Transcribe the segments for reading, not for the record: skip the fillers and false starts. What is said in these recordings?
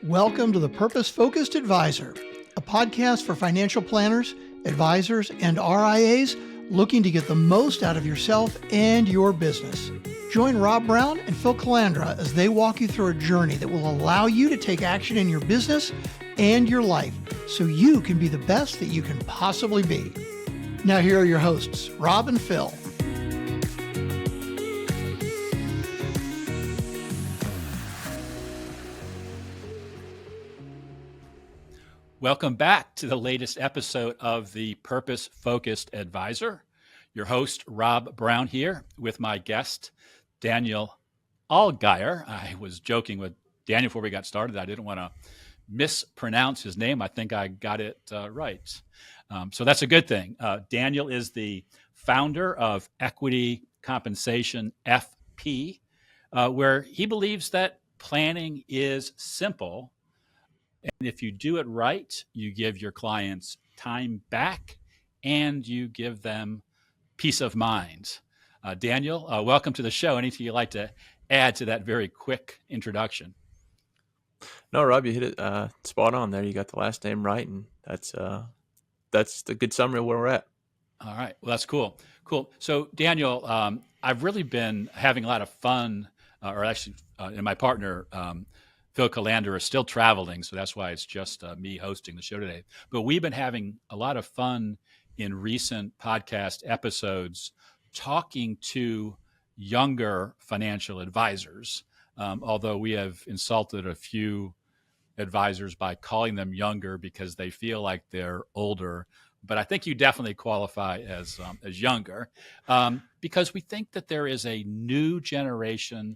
Welcome to the Purpose Focused Advisor, a podcast for financial planners, advisors, and RIAs looking to get the most out of yourself and your business. Join Rob Brown and Phil Calandra as they walk you through a journey that will allow you to take action in your business and your life so you can be the best that you can possibly be. Now here are your hosts, Rob and Phil. Welcome back to the latest episode of the Purpose Focused Advisor. Your host, Rob Brown, here with my guest, Daniel Allgaier. I was joking with Daniel before we got started. I didn't want to mispronounce his name. I think I got it right. So that's a good thing. Daniel is the founder of Equity Compensation FP, where he believes that planning is simple. And if you do it right, you give your clients time back and you give them peace of mind. Daniel, welcome to the show. Anything you'd like to add to that very quick introduction? No, Rob, you hit it spot on there. You got the last name right, and that's the good summary of where we're at. All right. Well, that's cool. Cool. So, Daniel, I've really been having a lot of fun, and my partner, Phil Calandra, is still traveling, so that's why it's just me hosting the show today. But we've been having a lot of fun in recent podcast episodes talking to younger financial advisors, although we have insulted a few advisors by calling them younger because they feel like they're older. But I think you definitely qualify as younger because we think that there is a new generation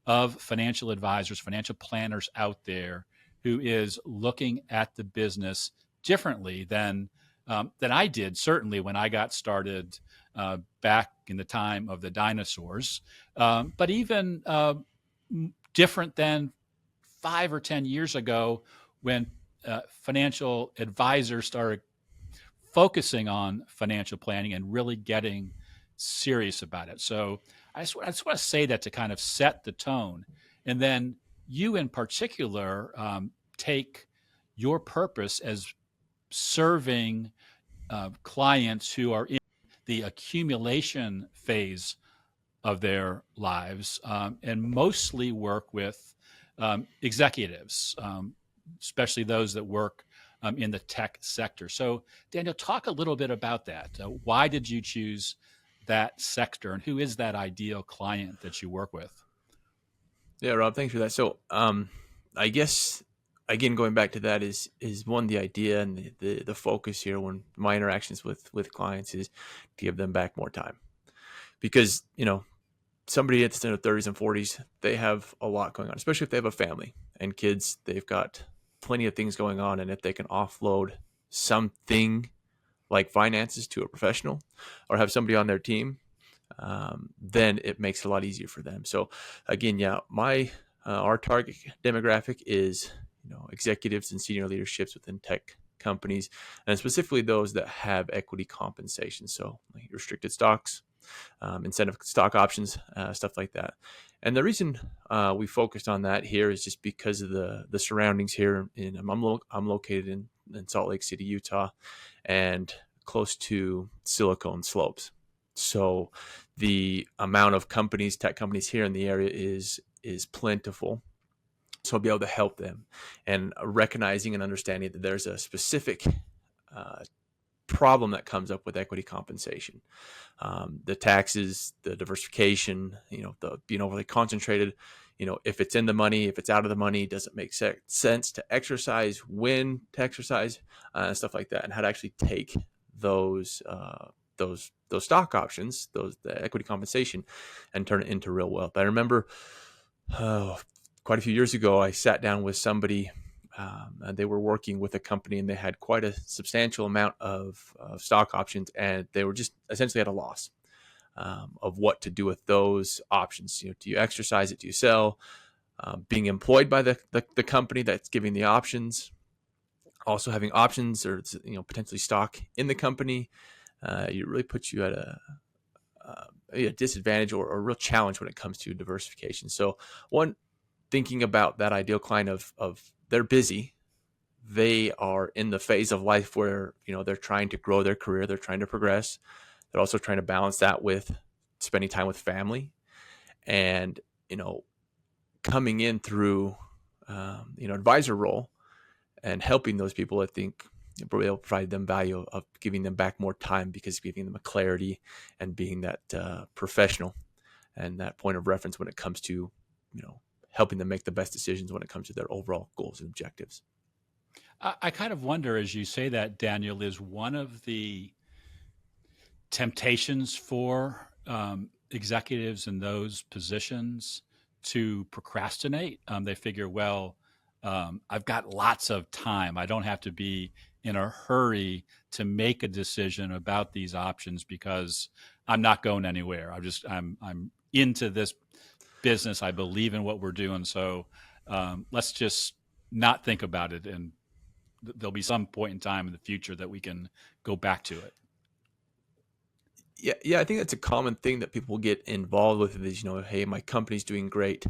of financial advisors, financial planners out there who is looking at the business differently than I did, certainly when I got started back in the time of the dinosaurs, but even different than 5 or 10 years ago when financial advisors started focusing on financial planning and really getting serious about it. So I just want to say that to kind of set the tone. And then you in particular take your purpose as serving clients who are in the accumulation phase of their lives and mostly work with executives, especially those that work in the tech sector. So Daniel, talk a little bit about that. Why did you choose that sector, and who is that ideal client that you work with? Yeah, Rob, thanks for that. So I guess, again, going back to that is one, the idea and the focus here when my interactions with clients is to give them back more time. Because, somebody at the 30s and 40s, they have a lot going on, especially if they have a family and kids. They've got plenty of things going on, and if they can offload something like finances to a professional or have somebody on their team, then it makes it a lot easier for them. So again, our target demographic is, executives and senior leaderships within tech companies, and specifically those that have equity compensation. So like restricted stocks, incentive stock options, stuff like that. And the reason we focused on that here is just because of the surroundings here. I'm located in Salt Lake City, Utah, and close to Silicon Slopes. So the amount of tech companies here in the area is plentiful. So I'll be able to help them, and recognizing and understanding that there's a specific problem that comes up with equity compensation. The taxes, the diversification, the being overly concentrated, if it's in the money, if it's out of the money, does it make sense to exercise, when to exercise, stuff like that, and how to actually take those stock options, the equity compensation, and turn it into real wealth. I remember quite a few years ago, I sat down with somebody. They were working with a company, and they had quite a substantial amount of stock options, and they were just essentially at a loss of what to do with those options. Do you exercise it? Do you sell? Being employed by the company that's giving the options, also having options or potentially stock in the company, it really puts you at a disadvantage or a real challenge when it comes to diversification. So one, thinking about that ideal client of they're busy. They are in the phase of life where, they're trying to grow their career. They're trying to progress. They're also trying to balance that with spending time with family and, coming in through, advisor role and helping those people. I think it'll provide them value of giving them back more time, because giving them a clarity and being that professional and that point of reference when it comes to, helping them make the best decisions when it comes to their overall goals and objectives. I kind of wonder, as you say that, Daniel, is one of the temptations for executives in those positions to procrastinate. They figure, well, I've got lots of time. I don't have to be in a hurry to make a decision about these options because I'm not going anywhere. I'm into this business. I believe in what we're doing. So let's just not think about it, and there'll be some point in time in the future that we can go back to it. Yeah, I think that's a common thing that people get involved with. Is, hey, my company's doing great.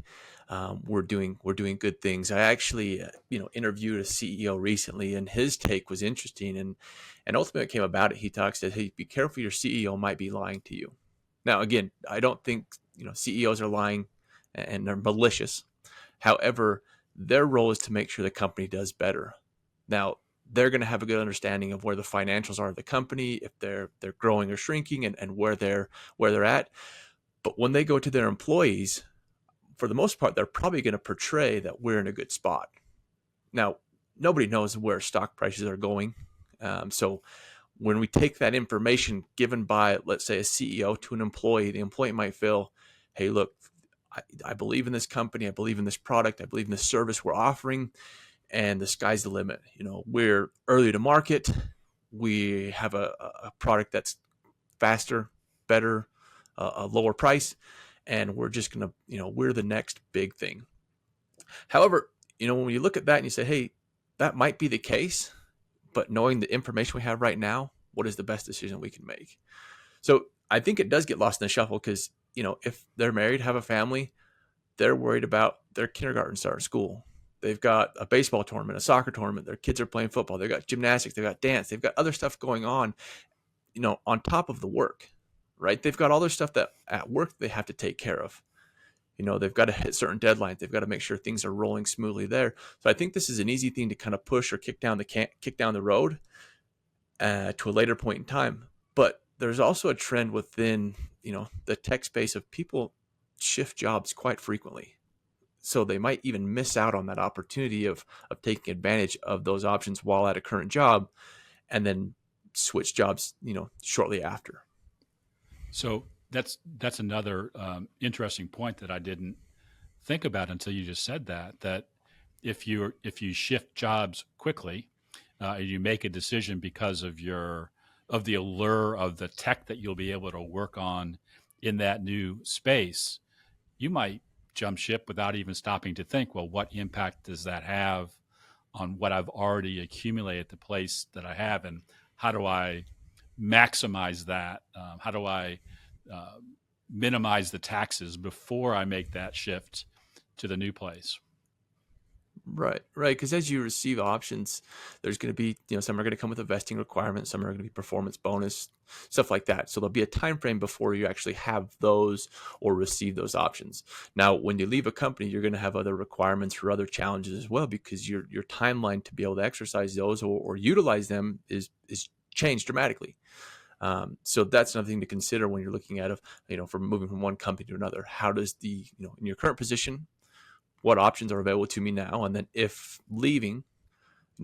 We're doing good things. I actually, interviewed a CEO recently, and his take was interesting. And ultimately, it came about it. He said, hey, be careful. Your CEO might be lying to you. Now, again, I don't think CEOs are lying and they're malicious. However, their role is to make sure the company does better. Now, they're going to have a good understanding of where the financials are of the company, if they're growing or shrinking, and where they're at. But when they go to their employees, for the most part, they're probably going to portray that we're in a good spot. Now, nobody knows where stock prices are going. So when we take that information given by, let's say, a CEO to an employee, the employee might feel, hey, look, I believe in this company. I believe in this product. I believe in the service we're offering. And the sky's the limit. We're early to market. We have a product that's faster, better, a lower price, and we're just going to, we're the next big thing. However, when you look at that and you say, hey, that might be the case, but knowing the information we have right now, what is the best decision we can make? So I think it does get lost in the shuffle because, if they're married, have a family, they're worried about their kindergarten start school. They've got a baseball tournament, a soccer tournament. Their kids are playing football. They've got gymnastics. They've got dance. They've got other stuff going on, on top of the work, right? They've got all their stuff that at work they have to take care of. They've got to hit certain deadlines. They've got to make sure things are rolling smoothly there. So I think this is an easy thing to kind of push or kick down the road to a later point in time. But there's also a trend within, the tech space of people shift jobs quite frequently. So they might even miss out on that opportunity of taking advantage of those options while at a current job, and then switch jobs, shortly after. So that's another interesting point that I didn't think about until you just said that if you shift jobs quickly, you make a decision because of the allure of the tech that you'll be able to work on in that new space, you might jump ship without even stopping to think, well, what impact does that have on what I've already accumulated at the place that I have, and how do I maximize that? How do I minimize the taxes before I make that shift to the new place? Right. Because as you receive options, there's going to be, some are going to come with a vesting requirement, some are going to be performance bonus, stuff like that. So there'll be a time frame before you actually have those or receive those options. Now, when you leave a company, you're going to have other requirements or other challenges as well, because your timeline to be able to exercise those or utilize them is changed dramatically. So that's another thing to consider when you're looking at, from moving from one company to another. How does in your current position, what options are available to me now? And then if leaving,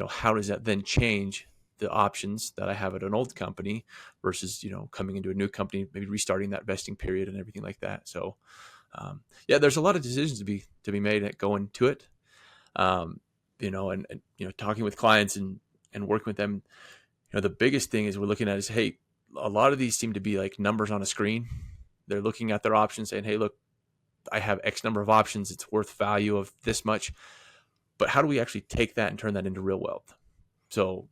how does that then change the options that I have at an old company versus, coming into a new company, maybe restarting that vesting period and everything like that. So, there's a lot of decisions to be made going to it. And talking with clients and working with them, the biggest thing is we're looking at is, hey, a lot of these seem to be like numbers on a screen. They're looking at their options saying, hey, look, I have X number of options. It's worth value of this much. But how do we actually take that and turn that into real wealth? So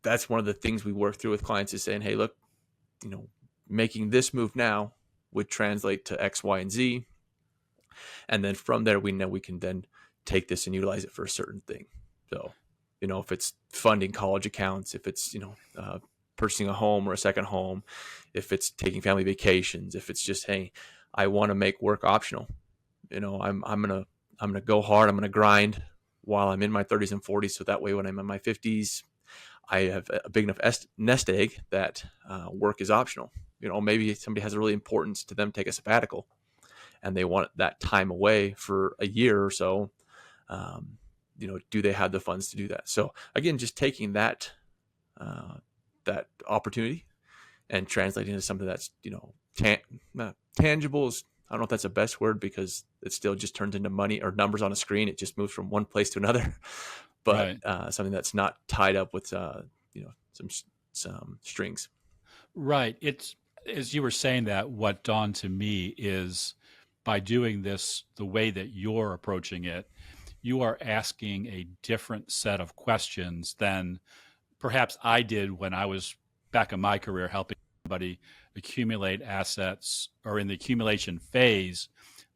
that's one of the things we work through with clients is saying, hey, look, making this move now would translate to X, Y, and Z. And then from there, we know we can then take this and utilize it for a certain thing. So, if it's funding college accounts, if it's, purchasing a home or a second home, if it's taking family vacations, if it's just, hey, I want to make work optional. I'm gonna go hard. I'm gonna grind while I'm in my 30s and 40s. So that way, when I'm in my 50s, I have a big enough nest egg that work is optional. Maybe somebody has a really importance to them, take a sabbatical, and they want that time away for a year or so. Do they have the funds to do that? So again, just taking that opportunity and translating into something that's not tangible is, I don't know if that's the best word, because it still just turns into money or numbers on a screen. It just moves from one place to another, but Right. something that's not tied up with some strings. Right. It's, as you were saying that, what dawned to me is, by doing this the way that you're approaching it, you are asking a different set of questions than perhaps I did when I was back in my career helping somebody accumulate assets or in the accumulation phase,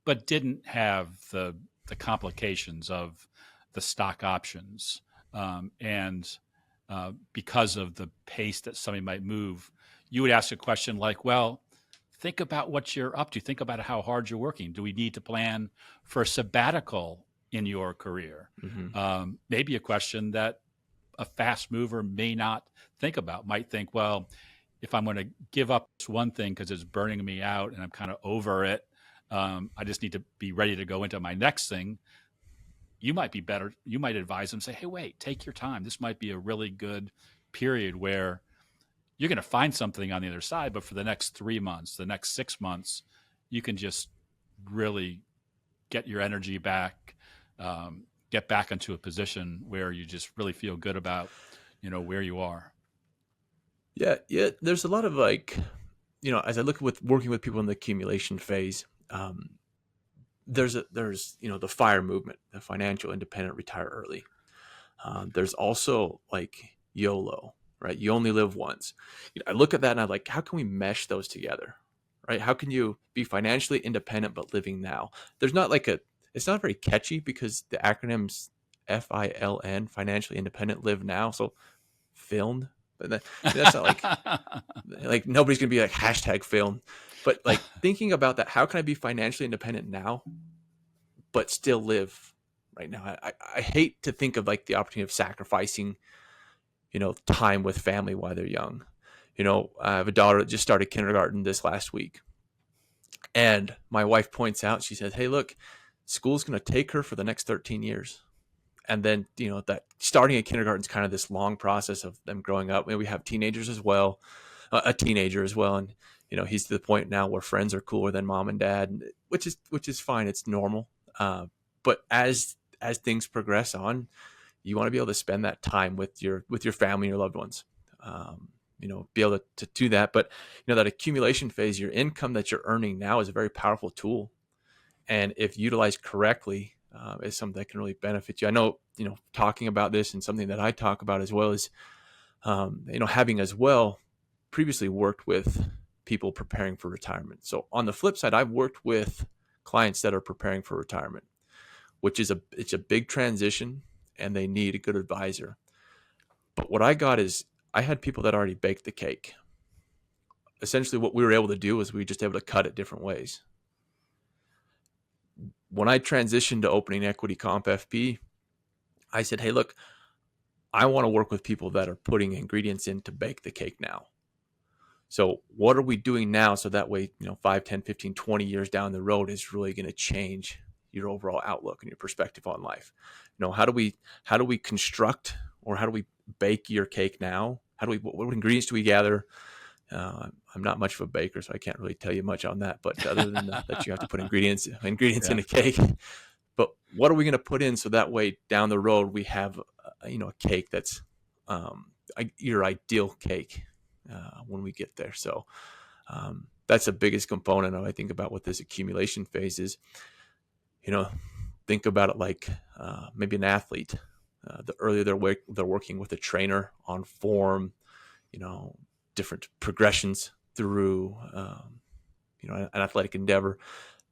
but didn't have the complications of the stock options. And because of the pace that somebody might move, you would ask a question like, well, think about what you're up to. Think about how hard you're working. Do we need to plan for a sabbatical in your career? Mm-hmm. Maybe a question that a fast mover may not think about. Might think, well, if I'm going to give up this one thing because it's burning me out and I'm kind of over it, I just need to be ready to go into my next thing. You might be better. You might advise them, say, hey, wait, take your time. This might be a really good period where you're going to find something on the other side, but for the next 3 months, the next 6 months, you can just really get your energy back, get back into a position where you just really feel good about, where you are. Yeah. There's a lot of as I look with working with people in the accumulation phase, there's the FIRE movement, the financial independent retire early. There's also like YOLO, right? You only live once. I look at that and I'm like, how can we mesh those together, right? How can you be financially independent but living now? There's not it's not very catchy because the acronym's FILN, financially independent, live now. So filmed, but that's not like nobody's gonna be like hashtag film. But like thinking about that, how can I be financially independent now but still live right now? I hate to think of like the opportunity of sacrificing, time with family while they're young. I have a daughter that just started kindergarten this last week. And my wife points out, she says, hey, look, school's going to take her for the next 13 years. And then, that starting at kindergarten is kind of this long process of them growing up. And we have teenagers as well, a teenager as well. And, he's to the point now where friends are cooler than mom and dad, which is fine. It's normal. But as things progress on, you want to be able to spend that time with your family and your loved ones, be able to do that. But, that accumulation phase, your income that you're earning now is a very powerful tool. And if utilized correctly, is something that can really benefit you. I know, talking about this and something that I talk about as well is, having as well previously worked with people preparing for retirement. So on the flip side, I've worked with clients that are preparing for retirement, which is it's a big transition and they need a good advisor. But what I got is I had people that already baked the cake. Essentially what we were able to do is we were just able to cut it different ways. When I transitioned to opening equity comp FP, I said, hey, look, I want to work with people that are putting ingredients in to bake the cake now. So what are we doing now? So that way, 5, 10, 15, 20 years down the road is really going to change your overall outlook and your perspective on life. How do we construct, or how do we bake your cake now? What ingredients do we gather? I'm not much of a baker, so I can't really tell you much on that. But other than that you have to put ingredients in a cake. But what are we going to put in so that way down the road we have a cake that's your ideal cake when we get there. So that's the biggest component of, I think, about what this accumulation phase is. Think about it like maybe an athlete. The earlier they're working with a trainer on form, different progressions through an athletic endeavor,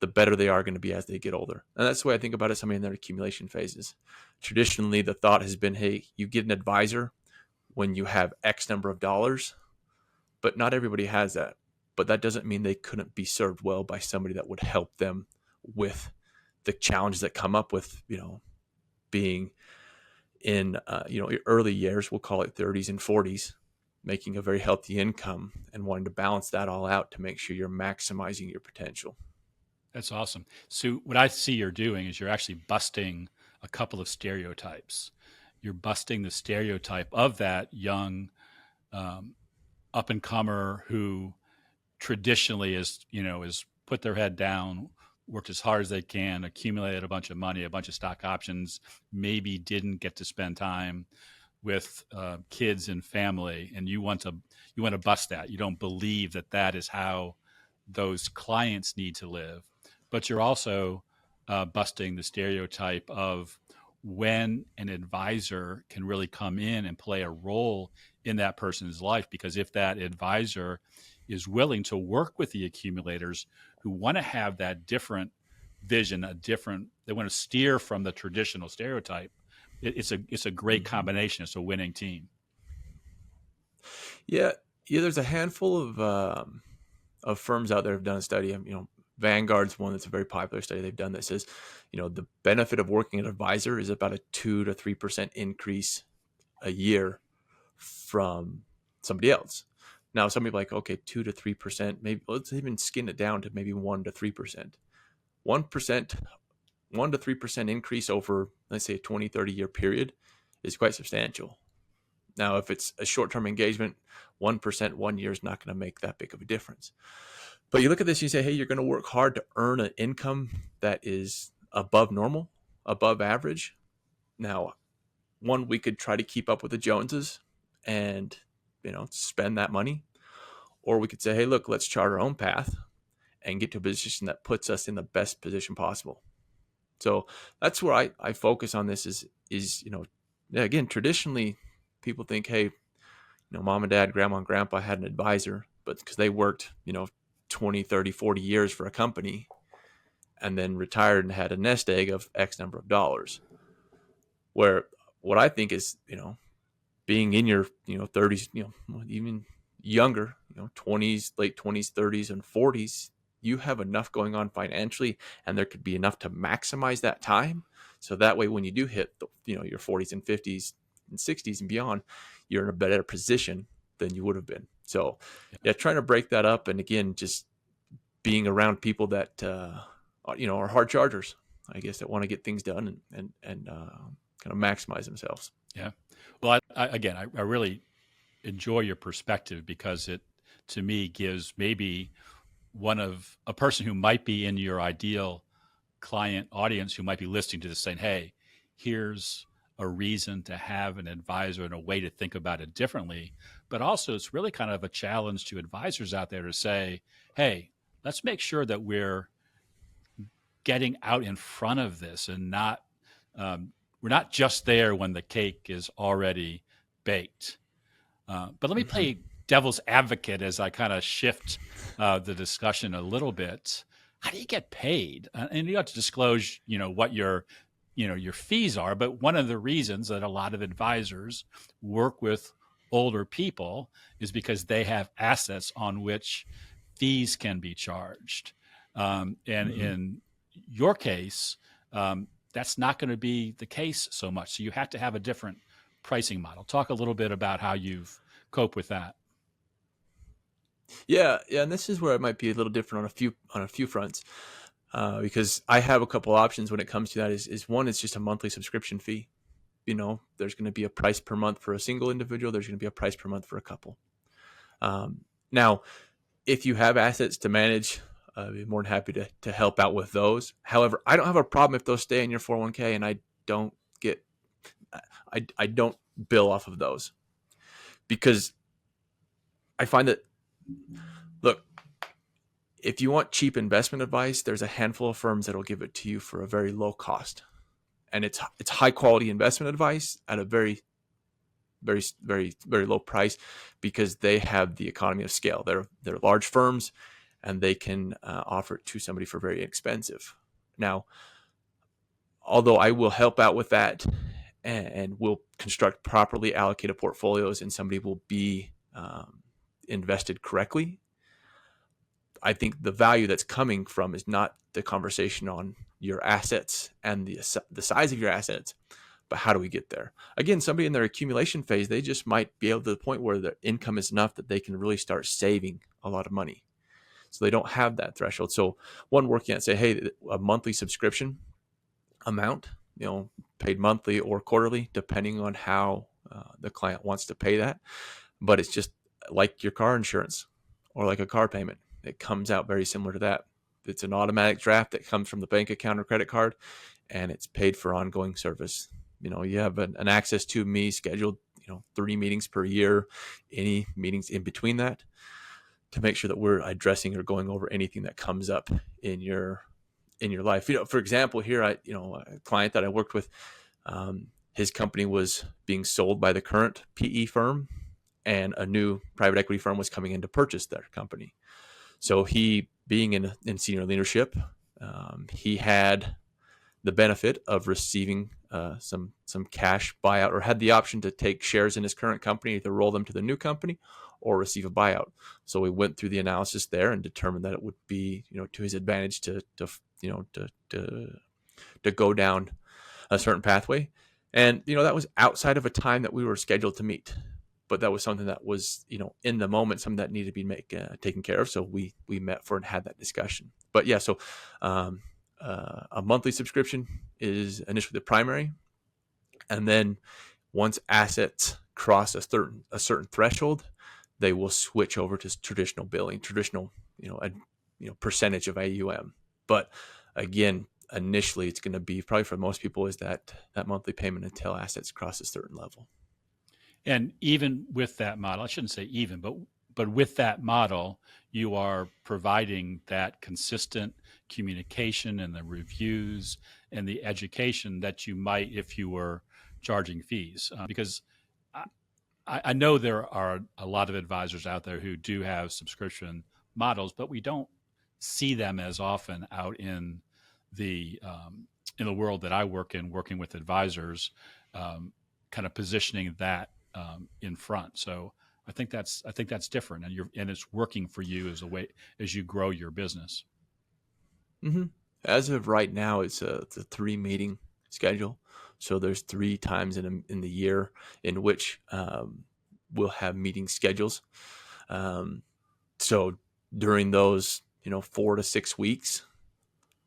the better they are going to be as they get older. And that's the way I think about it, somebody in their accumulation phases. Traditionally, the thought has been, hey, you get an advisor when you have X number of dollars, but not everybody has that. But that doesn't mean they couldn't be served well by somebody that would help them with the challenges that come up with, being in, your early years, we'll call it 30s and 40s, making a very healthy income and wanting to balance that all out to make sure you're maximizing your potential. That's awesome. So what I see you're doing is you're actually busting a couple of stereotypes. You're busting the stereotype of that young up and comer who traditionally is put their head down, worked as hard as they can, accumulated a bunch of money, a bunch of stock options, maybe didn't get to spend time with kids and family, and you want to bust that. You don't believe that is how those clients need to live, but you're also busting the stereotype of when an advisor can really come in and play a role in that person's life. Because if that advisor is willing to work with the accumulators who want to have that different vision, they want to steer from the traditional stereotype, it's a great combination. It's a winning team. Yeah. There's a handful of firms out there have done a study. Vanguard's one that's a very popular study they've done that says, the benefit of working an advisor is about a 2 to 3% increase a year from somebody else. Now, some people are like, okay, 2 to 3%, maybe let's even skin it down to maybe 1 to 3%. 1 to 3% increase over, let's say, a 20, 30-year period is quite substantial. Now, if it's a short-term engagement, 1% 1 year is not going to make that big of a difference. But you look at this, you say, hey, you're going to work hard to earn an income that is above normal, above average. Now, we could try to keep up with the Joneses and, spend that money. Or we could say, hey, look, let's chart our own path and get to a position that puts us in the best position possible. So that's where I focus on this is again, traditionally people think, hey, mom and dad, grandma and grandpa had an advisor, but because they worked, 20, 30, 40 years for a company and then retired and had a nest egg of X number of dollars. Where what I think is, being in your, 30s, even younger, 20s, late 20s, 30s and 40s, you have enough going on financially and there could be enough to maximize that time. So that way, when you do hit your 40s and 50s and 60s and beyond, you're in a better position than you would have been. So trying to break that up. And again, just being around people that, are hard chargers, I guess, that want to get things done and kind of maximize themselves. Yeah. Well, I really enjoy your perspective because it, to me, gives maybe a person who might be in your ideal client audience who might be listening to this saying, hey, here's a reason to have an advisor and a way to think about it differently. But also it's really kind of a challenge to advisors out there to say, hey, let's make sure that we're getting out in front of this and we're not just there when the cake is already baked. But let me play devil's advocate as I kind of shift the discussion a little bit. How do you get paid? And you have to disclose, what your fees are. But one of the reasons that a lot of advisors work with older people is because they have assets on which fees can be charged. And in your case, that's not going to be the case so much. So you have to have a different pricing model. Talk a little bit about how you've coped with that. Yeah, and this is where it might be a little different on a few fronts, because I have a couple options when it comes to that. Is one, it's just a monthly subscription fee. There's going to be a price per month for a single individual. There's going to be a price per month for a couple. Now, if you have assets to manage, I'd be more than happy to help out with those. However, I don't have a problem if those stay in your 401k and I don't bill off of those, because I find that, look, if you want cheap investment advice, there's a handful of firms that will give it to you for a very low cost. And it's high quality investment advice at a very, very, very, very low price because they have the economy of scale. They're large firms and they can offer it to somebody for very inexpensive. Now, although I will help out with that and will construct properly allocated portfolios and somebody will be invested correctly, I think the value that's coming from is not the conversation on your assets and the size of your assets, but how do we get there? Again, somebody in their accumulation phase, they just might be able to the point where their income is enough that they can really start saving a lot of money. So they don't have that threshold. So one working at, say, hey, a monthly subscription amount, paid monthly or quarterly, depending on how the client wants to pay that. But it's just like your car insurance or like a car payment. It comes out very similar to that. It's an automatic draft that comes from the bank account or credit card, and it's paid for ongoing service. You have an access to me scheduled, 3 meetings per year, any meetings in between that, to make sure that we're addressing or going over anything that comes up in your life. For example, here, a client that I worked with, his company was being sold by the current PE firm, and a new private equity firm was coming in to purchase their company. So he, being in senior leadership, he had the benefit of receiving some cash buyout, or had the option to take shares in his current company, either roll them to the new company or receive a buyout. So we went through the analysis there and determined that it would be, to his advantage to go down a certain pathway. And, that was outside of a time that we were scheduled to meet. But that was something that was, in the moment, something that needed to be taken care of. So we met for and had that discussion. But yeah, so a monthly subscription is initially the primary. And then once assets cross a certain threshold, they will switch over to traditional billing, percentage of AUM. But again, initially, it's going to be probably for most people is that monthly payment until assets cross a certain level. And even with that model, I shouldn't say even, but with that model, you are providing that consistent communication and the reviews and the education that you might if you were charging fees. Because I know there are a lot of advisors out there who do have subscription models, but we don't see them as often out in the world that I work in, working with advisors, kind of positioning that in front. So I think that's different, and it's working for you as a way as you grow your business. Mm-hmm. As of right now, it's a 3 meeting schedule. So there's 3 times in the year in which we'll have meeting schedules. So during those 4 to 6 weeks,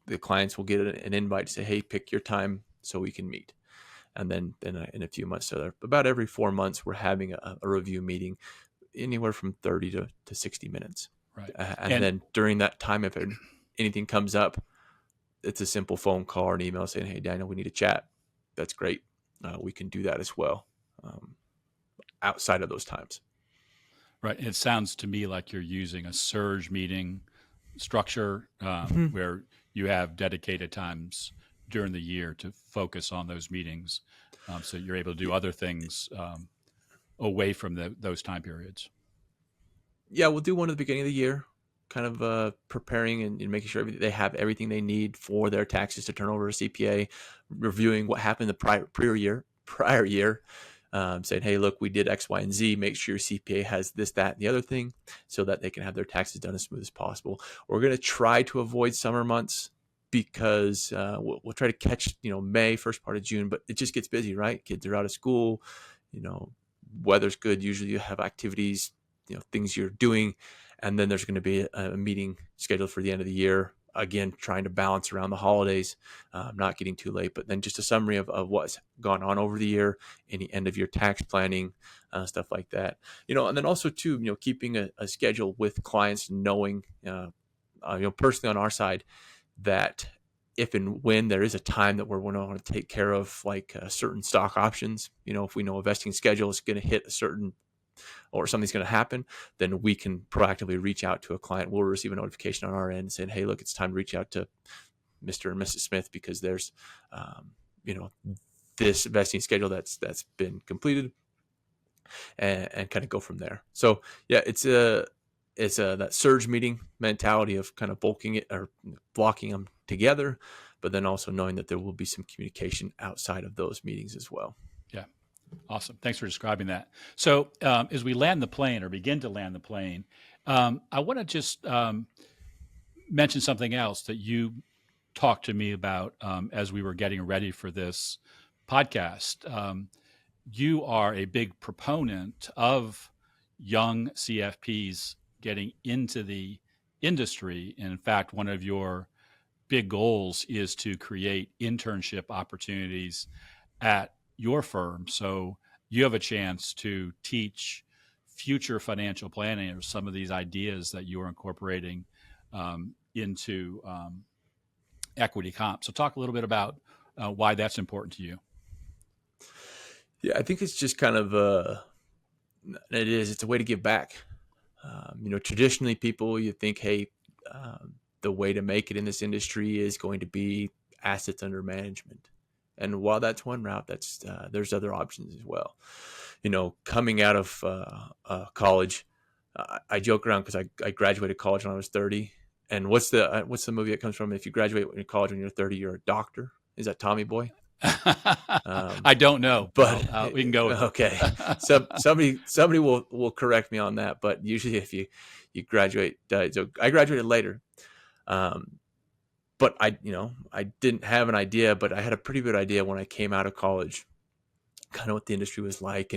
the clients will get an invite to say, hey, pick your time so we can meet. And then in a few months, so about every 4 months, we're having a review meeting, anywhere from 30 to 60 minutes. Right. And then during that time, if anything comes up, it's a simple phone call or an email saying, hey, Daniel, we need to chat. That's great. We can do that as well outside of those times. Right. It sounds to me like you're using a surge meeting structure where you have dedicated times during the year to focus on those meetings, so you're able to do other things away from those time periods. Yeah, we'll do one at the beginning of the year, kind of preparing and making sure they have everything they need for their taxes to turn over to CPA, reviewing what happened the prior year, saying, hey, look, we did X, Y, and Z. Make sure your CPA has this, that, and the other thing so that they can have their taxes done as smooth as possible. We're going to try to avoid summer months because we'll try to catch, May, first part of June, but it just gets busy, right? Kids are out of school, weather's good. Usually you have activities, things you're doing. And then there's going to be a meeting scheduled for the end of the year. Again, trying to balance around the holidays, not getting too late, but then just a summary of what's gone on over the year, any end of year tax planning, stuff like that. And then also too, keeping a schedule with clients, knowing, personally on our side, that if and when there is a time that we're going to want to take care of like certain stock options, if we know a vesting schedule is going to hit a certain or something's going to happen, then we can proactively reach out to a client. We'll receive a notification on our end saying, hey, look, it's time to reach out to Mr. and Mrs. Smith because there's, this vesting schedule that's been completed, and kind of go from there. So yeah, it's it's that surge meeting mentality of kind of bulking it or blocking them together, but then also knowing that there will be some communication outside of those meetings as well. Yeah. Awesome. Thanks for describing that. So as we land the plane or begin to land the plane, I want to just mention something else that you talked to me about as we were getting ready for this podcast. You are a big proponent of young CFPs getting into the industry. And in fact, one of your big goals is to create internship opportunities at your firm. So you have a chance to teach future financial planners some of these ideas that you are incorporating into equity comp. So talk a little bit about why that's important to you. Yeah, I think it's just kind of it's a way to give back. Traditionally you think, hey, the way to make it in this industry is going to be assets under management. And while that's one route, there's other options as well. Coming out of college, I joke around because I graduated college when I was 30. And what's the movie that comes from? If you graduate in college when you're 30, you're a doctor. Is that Tommy Boy? I don't know, but we can go with okay. So somebody will correct me on that. But usually, if you graduate, so I graduated later. But I didn't have an idea, but I had a pretty good idea when I came out of college, kind of what the industry was like,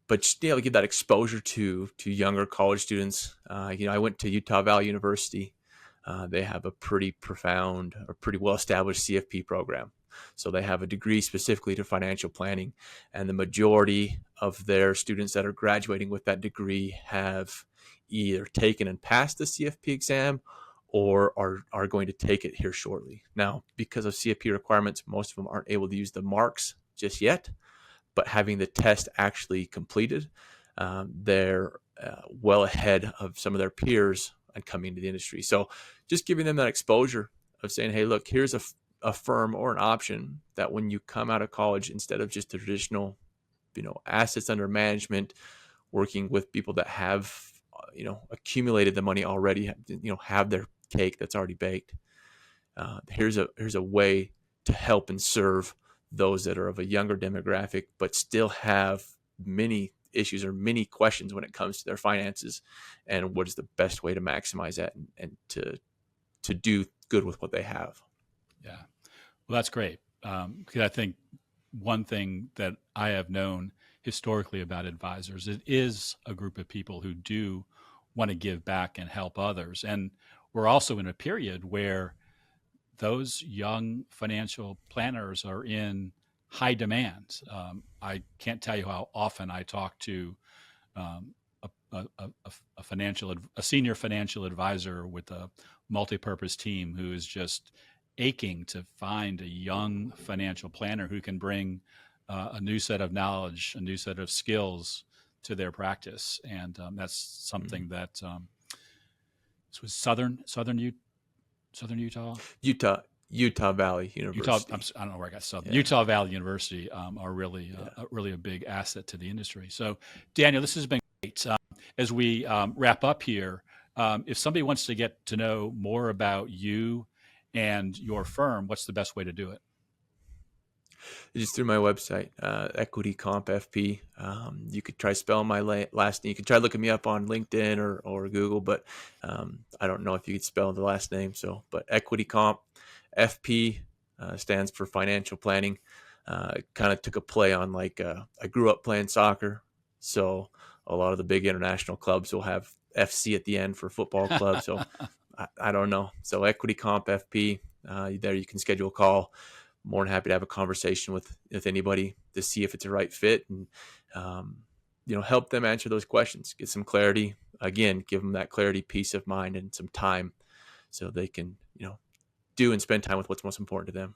but just to give that exposure to younger college students. I went to Utah Valley University. They have a pretty profound or pretty well established CFP program. So they have a degree specifically to financial planning, and the majority of their students that are graduating with that degree have either taken and passed the CFP exam or are going to take it here shortly. Now, because of CFP requirements, most of them aren't able to use the marks just yet, but having the test actually completed, they're well ahead of some of their peers and coming into the industry. So just giving them that exposure of saying, hey, look, here's a firm or an option that when you come out of college, instead of just the traditional, assets under management, working with people that have, accumulated the money already, have their cake that's already baked. Here's a way to help and serve those that are of a younger demographic, but still have many issues or many questions when it comes to their finances, and what is the best way to maximize that and to do good with what they have. Yeah, well, that's great. Because I think one thing that I have known historically about advisors, it is a group of people who do want to give back and help others. And we're also in a period where those young financial planners are in high demand. I can't tell you how often I talk to a senior financial advisor with a multi-purpose team who is just aching to find a young financial planner who can bring a new set of knowledge, a new set of skills to their practice. And that's something that this was Southern Utah? Utah Valley University. I don't know where I got Southern. Yeah. Utah Valley University are really a big asset to the industry. So, Daniel, this has been great. As we wrap up here, if somebody wants to get to know more about you and your firm, what's the best way to do it? Just through my website, Equity Comp FP. You could try spelling my last name. You could try looking me up on LinkedIn or Google, but I don't know if you could spell the last name. But Equity Comp FP stands for financial planning. Kind of took a play on I grew up playing soccer, so a lot of the big international clubs will have FC at the end for football club. So I don't know. So Equity Comp FP. There you can schedule a call. More than happy to have a conversation with anybody to see if it's a right fit and, help them answer those questions, get some clarity. Again, give them that clarity, peace of mind, and some time so they can, do and spend time with what's most important to them.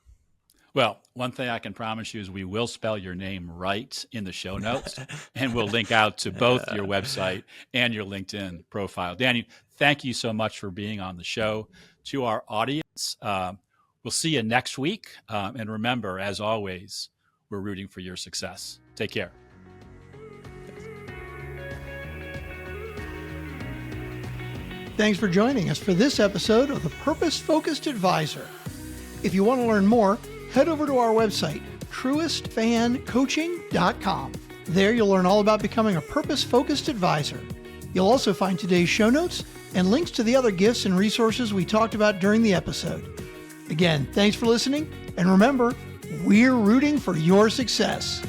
Well, one thing I can promise you is we will spell your name right in the show notes, and we'll link out to both your website and your LinkedIn profile. Daniel, thank you so much for being on the show. To our audience, we'll see you next week. And remember, as always, we're rooting for your success. Take care. Thanks for joining us for this episode of The Purpose Focused Advisor. If you want to learn more, head over to our website, truestfancoaching.com. There you'll learn all about becoming a purpose-focused advisor. You'll also find today's show notes and links to the other gifts and resources we talked about during the episode. Again, thanks for listening, and remember, we're rooting for your success.